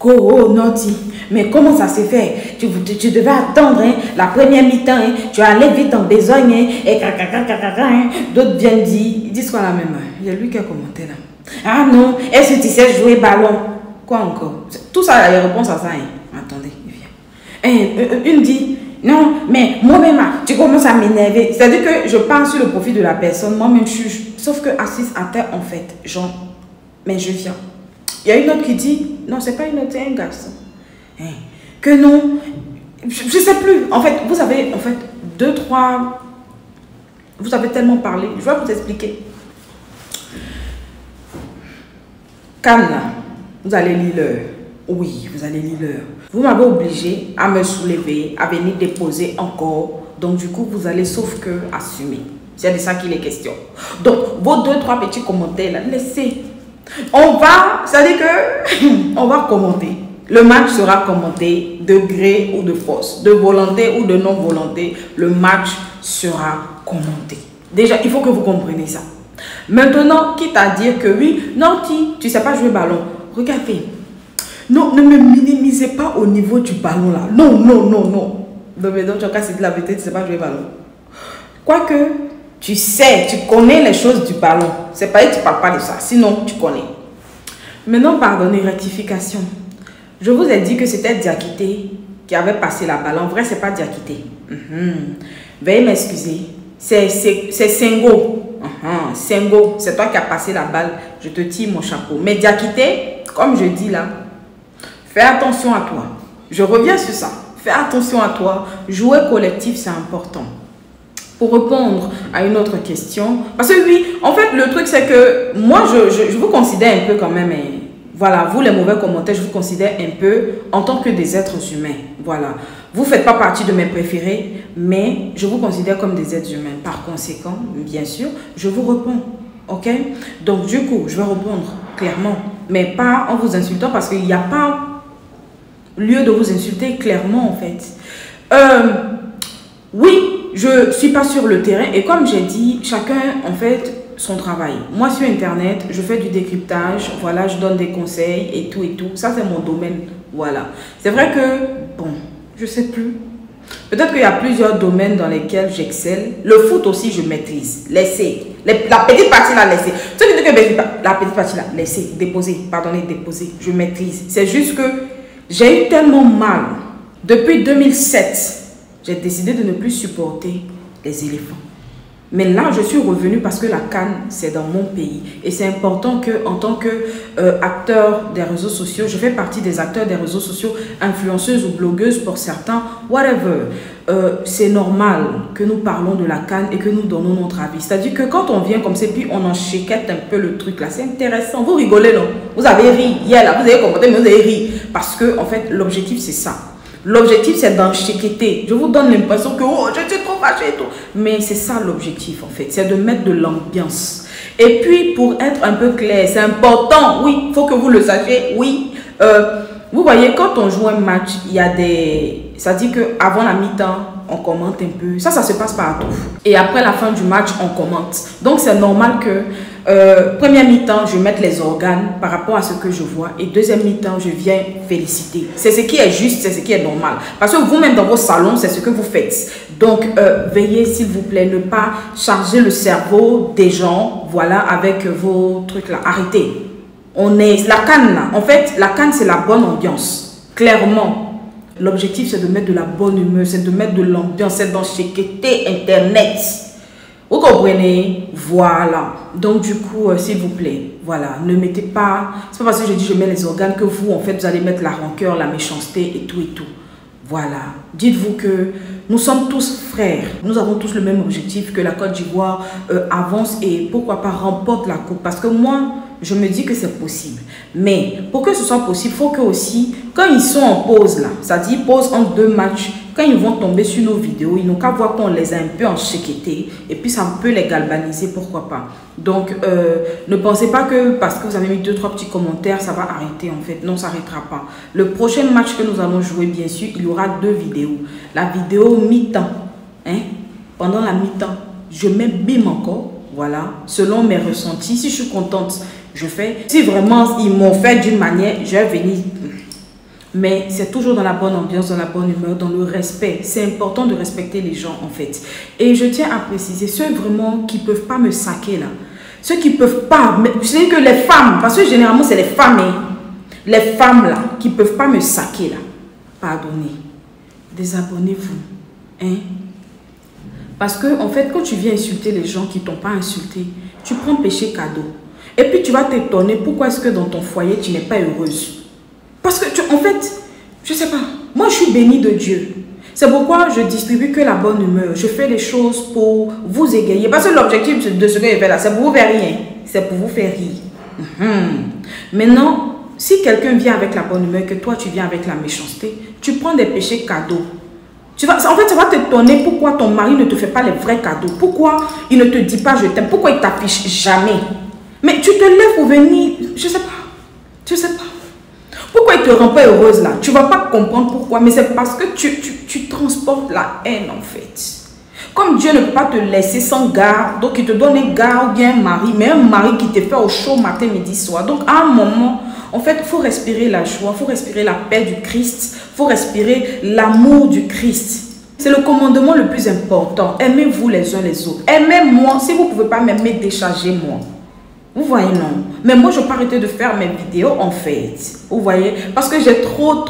Oh, Naughty, mais comment ça s'est fait? Tu devais attendre hein, la première mi-temps, hein, tu allais vite en besogne, hein, et hein. D'autres viennent dire, ils disent quoi la même? Il y a lui qui a commenté là. Ah non, est-ce que tu sais jouer ballon? Quoi encore? Tout ça, il répond à ça. Hein. Attendez, il vient. Une dit, non, mais moi-même, tu commences à m'énerver. C'est-à-dire que je parle sur le profit de la personne, moi-même, sauf que assise à terre, en fait, genre, mais je viens. Il y a une autre qui dit, non, c'est pas une autre, c'est un garçon. Hein. Que non, je sais plus. En fait, vous avez, deux, trois, vous avez tellement parlé. Je vais vous expliquer. Calme là, vous allez lire l'heure. Oui, vous allez lire l'heure. Vous m'avez obligé à me soulever, à venir déposer encore. Donc du coup, vous allez sauf que assumer. C'est de ça qu'il est question. Donc, vos deux, trois petits commentaires là, laissez. On va, c'est-à-dire que on va commenter. Le match sera commenté de gré ou de force, de volonté ou de non-volonté. Le match sera commenté. Déjà, il faut que vous compreniez ça. Maintenant, quitte à dire que oui, Naughty, tu ne sais pas jouer ballon. Regardez. Non, ne me minimisez pas au niveau du ballon là. Non, non, non, non. Donc, tu as cassé de la vérité, tu ne sais pas jouer ballon. Quoique, tu sais, tu connais les choses du ballon. C'est pas que tu ne parles pas de ça. Sinon, tu connais. Maintenant, pardonnez, rectification. Je vous ai dit que c'était Diakité qui avait passé la balle. En vrai, ce n'est pas Diakité. Veuillez m'excuser. C'est Sengo. Sengo, c'est toi qui as passé la balle. Je te tire mon chapeau. Mais Diakité, comme je dis là, fais attention à toi. Je reviens sur ça. Fais attention à toi. Jouer collectif, c'est important. Pour répondre à une autre question, parce que oui, en fait, le truc, c'est que moi, je vous considère un peu quand même, voilà, vous les mauvais commentaires, je vous considère un peu en tant que des êtres humains. Voilà. Vous ne faites pas partie de mes préférés, mais je vous considère comme des êtres humains. Par conséquent, bien sûr, je vous réponds. Ok? Donc, du coup, je vais répondre clairement, mais pas en vous insultant parce qu'il n'y a pas lieu de vous insulter clairement, en fait. Oui, je ne suis pas sur le terrain et comme j'ai dit, chacun, en fait, son travail. Moi, sur Internet, je fais du décryptage, voilà, je donne des conseils et tout. Ça, c'est mon domaine, voilà. C'est vrai que, bon, je ne sais plus. Peut-être qu'il y a plusieurs domaines dans lesquels j'excelle. Le foot aussi, je maîtrise. Laissez. La petite partie là, laissez. Ce qui dit que la petite partie là, laissez. Déposez. Pardonnez, déposez. Je maîtrise. C'est juste que j'ai eu tellement mal. Depuis 2007, j'ai décidé de ne plus supporter les éléphants. Mais là, je suis revenue parce que la CAN, c'est dans mon pays. Et c'est important qu'en tant qu'acteur des réseaux sociaux, je fais partie des acteurs des réseaux sociaux, influenceuses ou blogueuses pour certains, whatever. C'est normal que nous parlons de la CAN et que nous donnons notre avis. C'est-à-dire que quand on vient comme ça, puis on enchiquette un peu le truc là, c'est intéressant. Vous rigolez, non? Vous avez ri hier là, vous avez commenté, mais vous avez ri. Parce que, en fait, l'objectif, c'est ça. L'objectif, c'est d'enchiqueter. Je vous donne l'impression que oh, je suis trop fâché et tout. Mais c'est ça l'objectif, en fait. C'est de mettre de l'ambiance. Et puis, pour être un peu clair, c'est important. Oui, il faut que vous le sachiez. Oui. Vous voyez, quand on joue un match, il y a des... Ça dit qu'avant la mi-temps, on commente un peu. Ça se passe partout. Et après la fin du match, on commente. Donc, c'est normal que... première mi-temps, je mette les organes par rapport à ce que je vois. Et deuxième mi-temps, je viens féliciter. C'est ce qui est juste, c'est ce qui est normal. Parce que vous-même dans vos salons, c'est ce que vous faites. Donc, veuillez, s'il vous plaît, ne pas charger le cerveau des gens, voilà, avec vos trucs là. Arrêtez. On est... La CAN là, en fait, la CAN, c'est la bonne ambiance. Clairement. L'objectif, c'est de mettre de la bonne humeur, c'est de mettre de l'ambiance, c'est d'enchiqueter Internet. Vous comprenez? Voilà. Donc, du coup, s'il vous plaît, voilà, ne mettez pas... C'est pas parce que je dis je mets les organes que vous, en fait, vous allez mettre la rancœur, la méchanceté et tout. Voilà. Dites-vous que nous sommes tous frères. Nous avons tous le même objectif, que la Côte d'Ivoire avance et pourquoi pas remporte la coupe. Parce que moi, je me dis que c'est possible. Mais pour que ce soit possible, il faut que aussi, quand ils sont en pause là, c'est-à-dire pause entre deux matchs, quand ils vont tomber sur nos vidéos, ils n'ont qu'à voir qu'on les a un peu enchiquetés et puis ça peut les galvaniser, pourquoi pas. Donc, ne pensez pas que parce que vous avez mis 2-3 petits commentaires, ça va arrêter en fait. Non, ça n'arrêtera pas. Le prochain match que nous allons jouer, bien sûr, il y aura 2 vidéos. La vidéo mi-temps, hein, pendant la mi-temps, je mets bim encore, voilà, selon mes ressentis. Si je suis contente, je fais. Si vraiment ils m'ont fait d'une manière, je vais venir Mais c'est toujours dans la bonne ambiance, dans la bonne humeur, dans le respect. C'est important de respecter les gens en fait. Et je tiens à préciser, ceux vraiment qui ne peuvent pas me saquer là, ceux qui ne peuvent pas, je sais que les femmes, parce que généralement c'est les femmes, hein, les femmes là, qui ne peuvent pas me saquer là, pardonnez, désabonnez-vous. Hein? Parce que en fait, quand tu viens insulter les gens qui ne t'ont pas insulté, tu prends péché cadeau. Et puis tu vas t'étonner pourquoi est-ce que dans ton foyer tu n'es pas heureuse. Parce que, en fait, je ne sais pas, moi je suis bénie de Dieu. C'est pourquoi je distribue que la bonne humeur. Je fais les choses pour vous égayer. Parce que l'objectif de ce que je fais là, c'est pour vous faire rien. C'est pour vous faire rire. Maintenant, si quelqu'un vient avec la bonne humeur, que toi tu viens avec la méchanceté, tu prends des péchés cadeaux. En fait, ça va t'étonner pourquoi ton mari ne te fait pas les vrais cadeaux. Pourquoi il ne te dit pas je t'aime. Pourquoi il t'affiche jamais. Mais tu te lèves pour venir, je ne sais pas. Je ne sais pas. Pourquoi il ne te rend pas heureuse là? Tu ne vas pas comprendre pourquoi, mais c'est parce que tu transportes la haine en fait. Comme Dieu ne peut pas te laisser sans garde, donc il te donne un gars ou bien un mari, mais un mari qui te fait au chaud matin, midi, soir. Donc à un moment, en fait, il faut respirer la joie, il faut respirer la paix du Christ, il faut respirer l'amour du Christ. C'est le commandement le plus important. Aimez-vous les uns les autres. Aimez-moi. Si vous ne pouvez pas m'aimer, déchargez-moi. Vous voyez, non. Mais moi, je n'ai pas arrêté de faire mes vidéos, en fait. Vous voyez. Parce que j'ai trop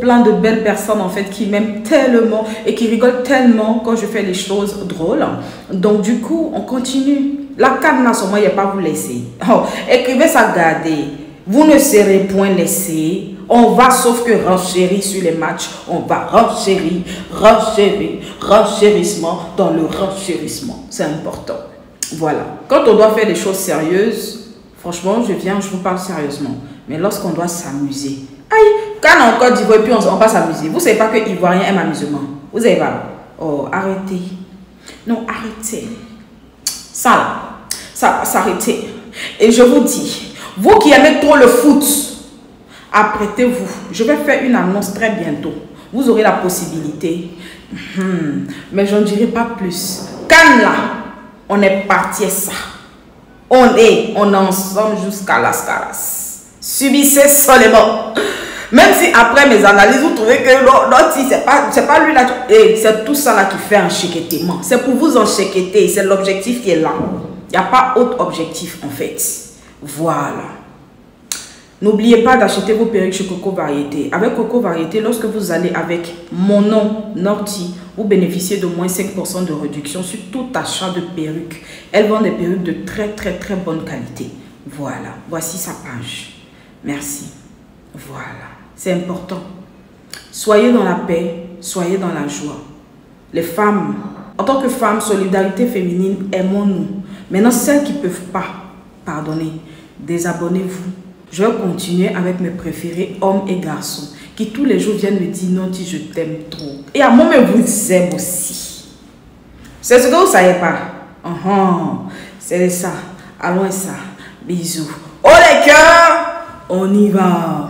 plein de belles personnes, en fait, qui m'aiment tellement et qui rigolent tellement quand je fais les choses drôles. Donc, du coup, on continue. La canne, sur moi, il n'y a pas vous laisser. Oh, écrivez ça, gardez. Vous ne serez point laissés. On va, sauf que renchérir sur les matchs. On va renchérir, renchérissement dans le renchérissement. C'est important. Voilà. Quand on doit faire des choses sérieuses, franchement, je vous parle sérieusement. Mais lorsqu'on doit s'amuser, aïe, quand on Côte d'Ivoire, puis on va s'amuser. Vous ne savez pas que Ivoirien aime l'amusement. Vous savez pas? Oh, arrêtez. Non, arrêtez. Ça s'arrêter. Et je vous dis, vous qui aimez trop le foot, apprêtez-vous. Je vais faire une annonce très bientôt. Vous aurez la possibilité. Mais je ne dirai pas plus. Cannes là. On est parti à ça. On est ensemble jusqu'à las caras. Subissez seulement. Même si après mes analyses, vous trouvez que l'autre, c'est pas lui là. Et c'est tout ça là qui fait enchiquetement. C'est pour vous enchiqueter. C'est l'objectif qui est là. Il n'y a pas autre objectif en fait. Voilà. N'oubliez pas d'acheter vos perruques chez Coco Variété. Avec Coco Variété, lorsque vous allez avec mon nom, Norty, vous bénéficiez de moins 5% de réduction sur tout achat de perruques. Elle vend des perruques de très bonne qualité. Voilà, voici sa page. Merci. Voilà, c'est important. Soyez dans la paix, soyez dans la joie. Les femmes, en tant que femmes, solidarité féminine, aimons-nous. Maintenant, celles qui ne peuvent pas, pardonnez, désabonnez-vous. Je vais continuer avec mes préférés, hommes et garçons, qui tous les jours viennent me dire non, je t'aime trop. Et à moi, mais vous aime aussi. C'est ce que vous ne savez pas. C'est ça. Allons ça. Bisous. Oh les cœurs, on y va.